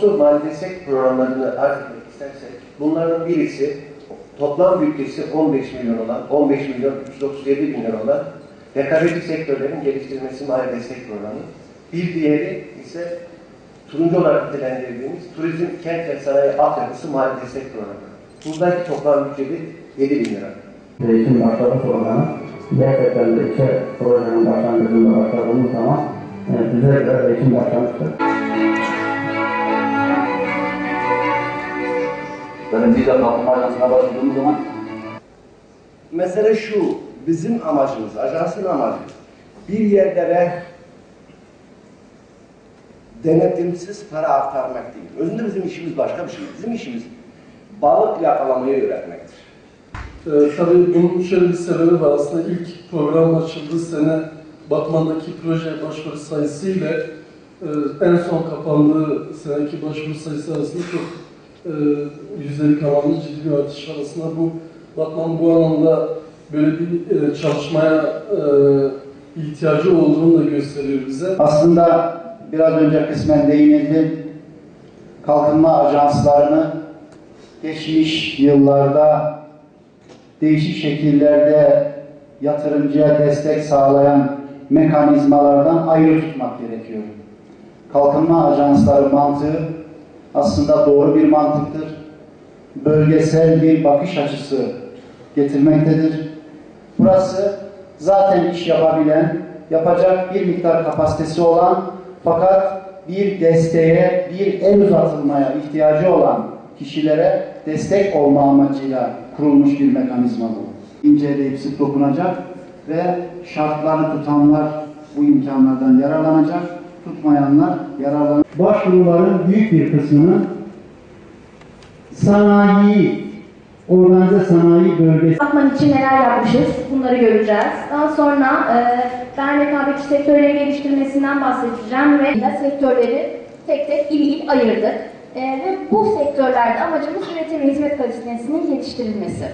konusu mali destek programlarını arz etmek istersek, bunların birisi toplam bütçesi 15 milyon olan, 15 milyon 337 bin lira olan rekabetçi sektörlerin geliştirilmesi mali destek programı. Bir diğeri ise turuncu olarak nitelendirdiğimiz turizm, kent ve sanayi altyapısı mali destek programı. Buradaki toplam bütçede 7 bin lira. Eğitim başladı programı. Gerçekten de iki projenin başlangıcında başladığımız zaman bize göre eğitim başlamıştır. Benim bir de kalkınma ajansına başladığımız zaman mesele şu, bizim amacımız, ajansın amacı bir yerlere denetimsiz para aktarmak değil. Özünde bizim işimiz başka bir şey. Bizim işimiz balık yakalamayı öğretmektir. Tabii bunun şöyle bir sebebi var. Aslında ilk program açıldığı sene Batman'daki proje başvuru sayısı ile en son kapandığı seneki başvuru sayısı arasında çok yüzdelik anlamda ciddi bir artış var. Aslında bu Batman bu alanda böyle bir çalışmaya ihtiyacı olduğunu da gösteriyor bize. Aslında biraz önce kısmen değinildi. Kalkınma ajanslarını geçmiş yıllarda değişik şekillerde yatırımcıya destek sağlayan mekanizmalardan ayrı tutmak gerekiyor. Kalkınma ajansları mantığı aslında doğru bir mantıktır. Bölgesel bir bakış açısı getirmektedir. Burası zaten iş yapabilen, yapacak bir miktar kapasitesi olan fakat bir desteğe, bir el uzatılmaya ihtiyacı olan kişilere destek olma amacıyla kurulmuş bir mekanizma bu. İnceleyip sık dokunacak ve şartları tutanlar bu imkanlardan yararlanacak, tutmayanlar yararlanacak. Başvuruların büyük bir kısmını sanayi, organize sanayi bölgesi. Batman için neler yapmışız, bunları göreceğiz. Daha sonra ben rekabetçi sektörlerin geliştirilmesinden bahsedeceğim ve sektörleri tek tek il ayırdık. Ve bu sektörlerde amacımız üretim ve hizmet kalitesinin geliştirilmesi.